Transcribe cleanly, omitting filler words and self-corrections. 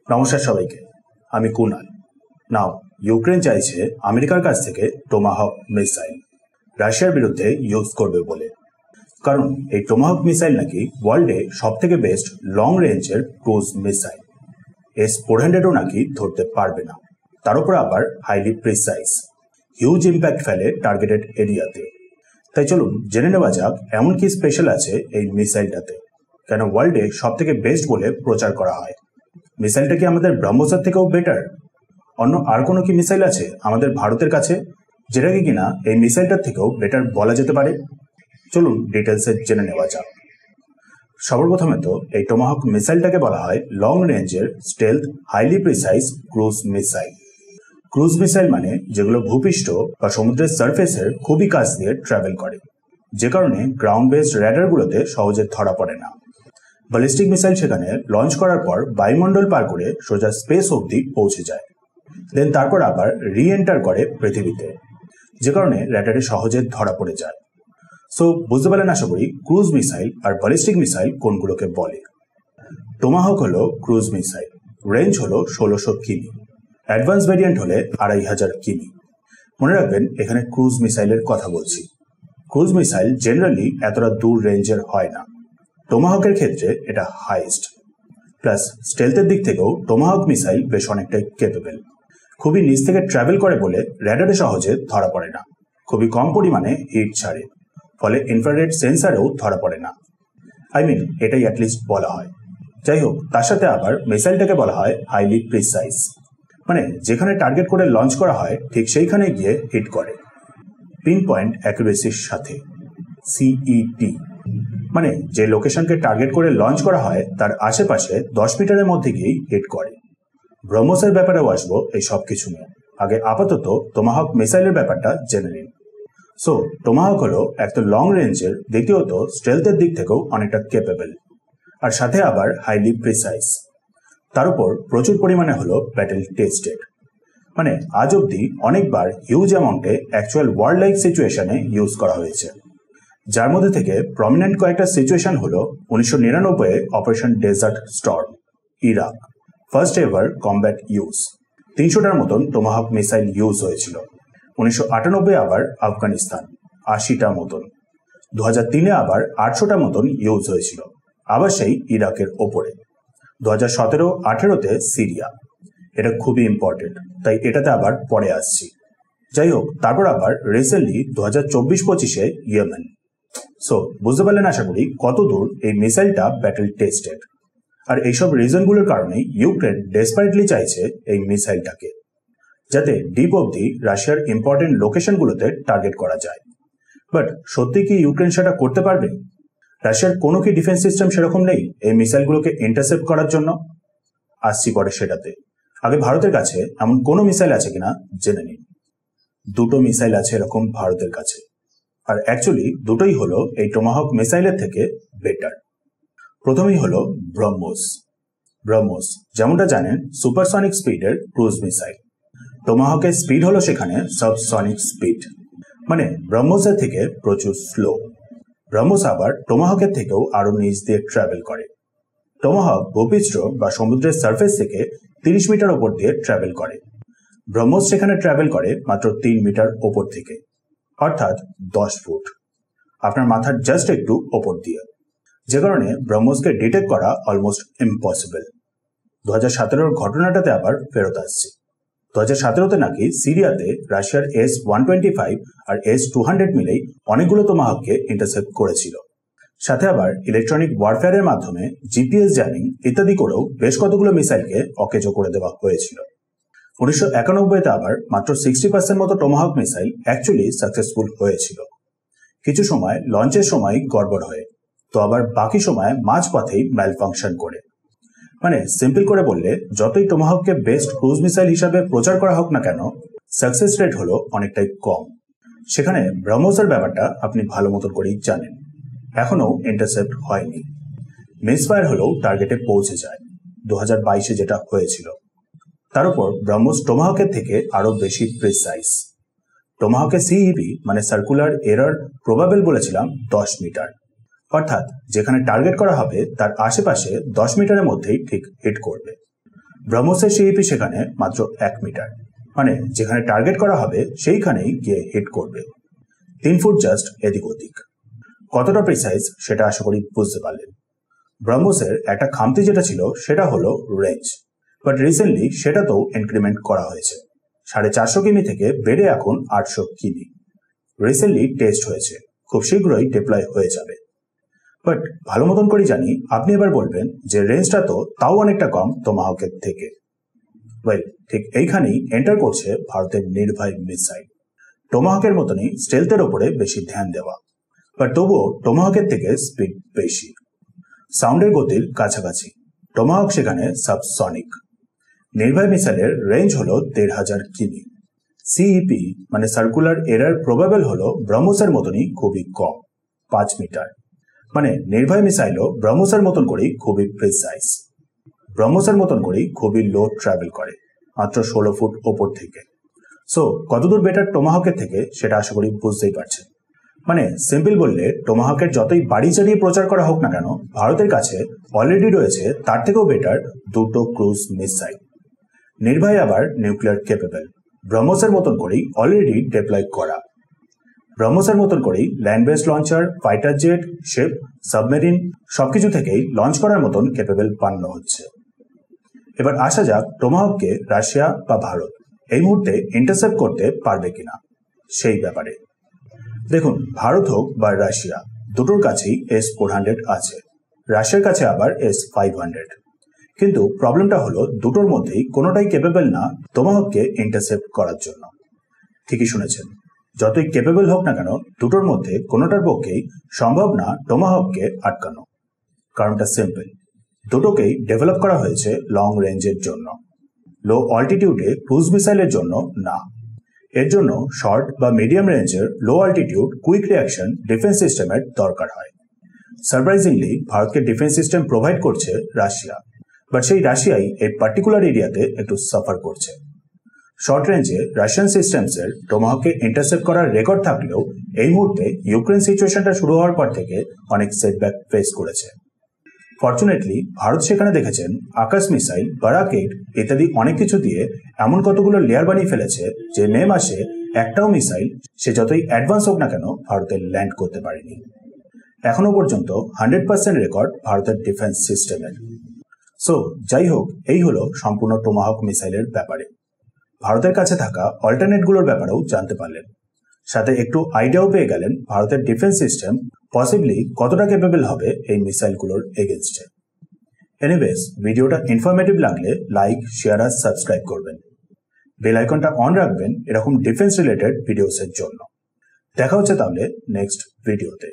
নমস্কার সবাইকে, আমি কুনাল। নাও ইউক্রেন চাইছে আমেরিকার কাছ থেকে টোমাহক মিসাইল রাশিয়ার বিরুদ্ধে ইউজ করবে বলে। কারণ এই টোমাহক মিসাইল নাকি ওয়ার্ল্ডে সব থেকে বেস্ট লং রেঞ্জের ক্রুজ মিসাইল। S-400ও নাকি ধরতে পারবে না, তার উপর আবার হাইলি প্রিসাইজ, হিউজ ইম্প্যাক্ট ফেলে টার্গেটেড এরিয়াতে। তাই চলুন জেনে নেওয়া যাক এমন কি স্পেশাল আছে এই মিসাইলটাতে, কেন ওয়ার্ল্ডে সব থেকে বেস্ট বলে প্রচার করা হয়। মিসাইলটা কি আমাদের ব্রহ্মোসের থেকেও বেটার? অন্য আর কোনো কি মিসাইল আছে আমাদের ভারতের কাছে যেটাকে কিনা এই মিসাইলটার থেকেও বেটার বলা যেতে পারে? চলুন ডিটেলসে জেনে নেওয়া যাক। সর্বপ্রথমে তো এই টোমাহক মিসাইলটাকে বলা হয় লং রেঞ্জের stealth highly precise cruise missile. Cruise missile মানে যেগুলো ভূপৃষ্ঠ বা সমুদ্রের সারফেসের খুবই কাছ দিয়ে ট্রাভেল করে, যে কারণে গ্রাউন্ড বেসড র্যাডারগুলোতে সহজে ধরা পড়ে না। ব্যালিস্টিক মিসাইল সেখানে লঞ্চ করার পর বায়ুমণ্ডল পার করে সোজা স্পেস অবধি পৌঁছে যায়, দেন তারপর আবার রি এন্টার করে পৃথিবীতে, যে কারণে র্যাডারে সহজে ধরা পড়ে যায়। সো বুঝতে পারলেন আশা করি ক্রুজ মিসাইল আর ব্যালিস্টিক মিসাইল কোনগুলোকে বলে। টোমাহক হলো ক্রুজ মিসাইল, রেঞ্জ হলো 1600 কিমি, অ্যাডভান্স ভ্যারিয়েন্ট হলে 2500 কিমি। মনে রাখবেন এখানে ক্রুজ মিসাইলের কথা বলছি। ক্রুজ মিসাইল জেনারেলি এতটা দূর রেঞ্জের হয় না, টোমাহকের ক্ষেত্রে এটা হাইয়েস্ট। প্লাস স্টেলথের দিক থেকেও টোমাহক মিসাইল বেশ অনেকটাই কেপেবল। খুবই নিচ থেকে ট্রাভেল করে বলে র্যাডারে সহজে ধরা পড়ে না, খুবই কম পরিমাণে হিট ছাড়ে, ফলে ইনফ্রারেড সেন্সারেও ধরা পড়ে না। এটাই অ্যাটলিস্ট বলা হয়। যাই হোক, তার সাথে আবার মিসাইলটাকে বলা হয় হাইলি প্রিসাইজ, মানে যেখানে টার্গেট করে লঞ্চ করা হয় ঠিক সেইখানে গিয়ে হিট করে, পিন পয়েন্ট অ্যাকুরেসির সাথে, সিইটি। মানে যে লোকেশনকে টার্গেট করে লঞ্চ করা হয় তার আশেপাশে 10 মিটারের মধ্যে গিয়েই হিট করে। ব্রহ্মসের ব্যাপারেও আসবো এই সব কিছু নিয়ে, আগে আপাতত টোমাহক মিসাইলের ব্যাপারটা জেনে নিন। সো টোমাহক হলো এক তো লং রেঞ্জের, দ্বিতীয়ত স্টেলথের দিক থেকেও অনেকটা কেপেবল, আর সাথে আবার হাইলি প্রিসাইজ। তার উপর প্রচুর পরিমাণে হলো ব্যাটেল টেস্টেড, মানে আজ অব্দি অনেকবার হিউজ অ্যামাউন্টে অ্যাকচুয়াল ওয়ার লাইক সিচুয়েশনে ইউজ করা হয়েছে, যার মধ্যে থেকে প্রমিনেন্ট কয়েকটা সিচুয়েশন হলো 1999 operation desert storm, Iraq, first ever combat use, 300টার মতন টোমাহক মিসাইল ইউজ হয়েছিল। 1998 আবার আফগানিস্তান, 80টা মতন। 2003 আবার 800টা মতন ইউজ হয়েছিল, আবার সেই ইরাকের ওপরে। 2017-18তে সিরিয়া, এটা খুবই ইম্পর্টেন্ট, তাই এটাতে আবার পরে আসছি। যাই হোক, তারপর আবার রিসেন্টলি 2024-25-এ ইয়েমেন। সো বুঝতে পারলেন আশা করি কত দূর এই মিসাইলটা ব্যাটেল টেস্টেড। আর এইসব রিজনগুলোর কারণেই ইউক্রেন ডেসপারেটলি চাইছে এই মিসাইলটাকে, যাতে ডিপ অবধি রাশিয়ার ইম্পর্টেন্ট লোকেশনগুলোতে টার্গেট করা যায়। বাট সত্যি কি ইউক্রেন সেটা করতে পারবে? রাশিয়ার কোনো কি ডিফেন্স সিস্টেম সেরকম নেই এই মিসাইলগুলোকে ইন্টারসেপ্ট করার জন্য? আসছি পরে সেটাতে। আগে ভারতের কাছে এমন কোনো মিসাইল আছে কিনা জেনে নিন। দুটো মিসাইল আছে এরকম ভারতের কাছে, আর অ্যাকচুয়ালি দুটোই হলো এই টোমাহক মিসাইলের থেকে বেটার। প্রথমেই হলো ব্রহ্মোস। ব্রহ্মোস যেমনটা জানেন সুপারসনিক স্পিডের ক্রুজ মিসাইল। টোমাহকের স্পিড হলো সেখানে সাবসনিক স্পিড, মানে ব্রহ্মোসের থেকে প্রচুর স্লো। ব্রহ্মোস আবার টোমাহকের থেকেও আরো নিচ দিয়ে ট্রাভেল করে। টোমাহক ভূপৃষ্ঠ বা সমুদ্রের সারফেস থেকে 30 মিটার ওপর দিয়ে ট্রাভেল করে, ব্রহ্মোস সেখানে ট্রাভেল করে মাত্র 3 মিটার ওপর থেকে, অর্থাৎ 10 ফুট, আপনার মাথার জাস্ট একটু ওপর দিয়ে, যে কারণে ব্রহ্মোসকে ডিটেক্ট করা অলমোস্ট ইম্পসিবল। 2017-র ঘটনাটাতে আবার ফেরত আসছি। 2017-তে নাকি সিরিয়াতে রাশিয়ার S-125 আর S-200 মিলেই অনেকগুলো টোমাহককে ইন্টারসেপ্ট করেছিল। সাথে আবার ইলেকট্রনিক ওয়ারফেয়ারের মাধ্যমে জিপিএস জ্যামিং ইত্যাদি করেও বেশ কতগুলো মিসাইলকে অকেজো করে দেওয়া হয়েছিল। 1991-তে আবার মাত্র 60% মতো টোমাহক মিসাইল অ্যাকচুয়ালি সাকসেসফুল হয়েছিল, কিছু সময় লঞ্চের সময় গড়বড় হয়ে, তো আবার বাকি সময় মাঝপথেই ম্যালফাংশন করে। মানে সিম্পল করে বললে, যতই টোমাহককে বেস্ট ক্রুজ মিসাইল হিসাবে প্রচার করা হোক না কেন, সাকসেস রেট হলো অনেকটাই কম। সেখানে ব্রহ্মোসের ব্যাপারটা আপনি ভালো মতো করেই জানেন, এখনো ইন্টারসেপ্ট হয়নি। মিসফায়ার হলেও টার্গেটে পৌঁছে যায়, 2022-এ যেটা হয়েছিল। তার উপর ব্রহ্মোস টোমাহকের থেকে আরো বেশি প্রিসাইজ। টোমাহকের সিইপি মানে সার্কুলার এরর প্রবাবেল বলেছিলাম 10 মিটার, অর্থাৎ যেখানে টার্গেট করা হবে তার আশেপাশে 10 মিটারের মধ্যেই ঠিক হিট করবে। ব্রহ্মসের সিইপি সেখানে মাত্র 1 মিটার, মানে যেখানে টার্গেট করা হবে সেইখানেই গিয়ে হিট করবে। 3 ফুট জাস্ট এদিক ওদিক। কতটা প্রিসাইজ সেটা আশা করি বুঝতে পারলেন। ব্রহ্মসের একটা খামতি যেটা ছিল সেটা হলো রেঞ্জ, বাট রিসেন্টলি সেটাতেও ইনক্রিমেন্ট করা হয়েছে। 450 কিমি থেকে বেড়ে এখন 800 কিমি। রিসেন্টলি টেস্ট হয়েছে, খুব শীঘ্রই ডিপ্লয় হয়ে যাবে। বাট ভালো মতন করে জানি আপনি এবার বলবেন যে রেঞ্জটা তো তাও অনেকটা কম টমাহকের থেকে। ওয়েল, ঠিক এইখানেই এন্টার করছে ভারতের নির্ভয় মিসাইল। টমাহকের মতনই স্টেলথের ওপরে বেশি ধ্যান দেওয়া, বাট তবুও টমাহকের থেকে স্পিড বেশি, সাউন্ডের গতির কাছাকাছি। টমাহক সেখানে সাবসনিক। নির্ভয় মিসাইলের রেঞ্জ হলো 1500 কিমি। সিইপি মানে সার্কুলার এরার প্রবাবল হলো ব্রহ্মসের মতনই খুবই কম, 5 মিটার। মানে নির্ভয় মিসাইলও ব্রহ্মসের মতন করেই খুবই প্রিসাইজ, ব্রহ্মসের মতন করেই খুবই লো ট্রাভেল করে, মাত্র 16 ফুট ওপর থেকে। সো কতদূর বেটার টমাহকের থেকে সেটা আশা করি বুঝতেই পারছেন। মানে সিম্পল বললে টমাহকের যতই বাড়ি চালিয়ে প্রচার করা হোক না কেন, ভারতের কাছে অলরেডি রয়েছে তার থেকেও বেটার 2টো ক্রুজ মিসাইল। নির্ভয় আবার নিউক্লিয়ার ক্যাপেবল, ব্রহ্মসের মতন করেই অলরেডি ডিপ্লয় করা। ব্রহ্মসের মতন করেই land based launcher, fighter jet, ship, submarine সবকিছু থেকেই লঞ্চ করার মতন ক্যাপেবল বানানো হচ্ছে। এবার আসা যাক টমাহককে রাশিয়া বা ভারত এই মুহূর্তে ইন্টারসেপ্ট করতে পারবে কিনা সেই ব্যাপারে। দেখুন, ভারত হোক বা রাশিয়া, দুটোর কাছেই S-400 আছে, রাশিয়ার কাছে আবার S-500। কিন্তু প্রবলেমটা হলো দুটোর মধ্যেই কোনোটাই ক্যাপেবল না টমাহককে ইন্টারসেপ্ট করার জন্য। ঠিকই শুনেছেন, যতই ক্যাপেবল হোক না কেন দুটোর মধ্যে কোনোটার পক্ষেই সম্ভব না টমাহককে আটকানো। কারণটা সিম্পল, দুটোকেই ডেভেলপ করা হয়েছে লং রেঞ্জের জন্য, লো অল্টিটিউডে ক্রুজ মিসাইলের জন্য না। এর জন্য শর্ট বা মিডিয়াম রেঞ্জের লো অল্টিটিউড কুইক রিঅ্যাকশন ডিফেন্স সিস্টেমের দরকার হয়। সারপ্রাইজিংলি ভারতকে ডিফেন্স সিস্টেম প্রোভাইড করছে রাশিয়া, বাট সেই রাশিয়াই এই পার্টিকুলার এরিয়াতে একটু সাফার করছে। শর্ট রেঞ্জে রাশিয়ান সিস্টেমসের টমাহককে ইন্টারসেপ্ট করার রেকর্ড থাকলেও এই মুহূর্তে ইউক্রেন সিচুয়েশনটা শুরু হওয়ার পর থেকে অনেক সেটব্যাক ফেস করেছে। ফর্চুনেটলি ভারত সেখানে দেখেছেন আকাশ মিসাইল, বারাকেট ইত্যাদি অনেক কিছু দিয়ে এমন কতগুলো লেয়ার বানিয়ে ফেলেছে যে মে মাসে একটাও মিসাইল সে যতই অ্যাডভান্স হোক না কেন ভারতে ল্যান্ড করতে পারেনি। এখনো পর্যন্ত 100% রেকর্ড ভারতের ডিফেন্স সিস্টেমের। সো যাই হোক, এই হলো সম্পূর্ণ টমাহক মিসাইলের ব্যাপারে। ভারতের কাছে থাকা অল্টারনেটগুলোর ব্যাপারেও জানতে পারলেন, সাথে একটু আইডিয়াও পেয়ে গেলেন ভারতের ডিফেন্স সিস্টেম পসিবলি কতটা ক্যাপেবল হবে এই মিসাইলগুলোর এগেনস্টে। এনিওয়েজ, ভিডিওটা ইনফরমেটিভ লাগলে লাইক, শেয়ার আর সাবস্ক্রাইব করবেন। বেল আইকনটা অন রাখবেন এরকম ডিফেন্স রিলেটেড ভিডিওসের জন্য। দেখা হচ্ছে তাহলে নেক্সট ভিডিওতে।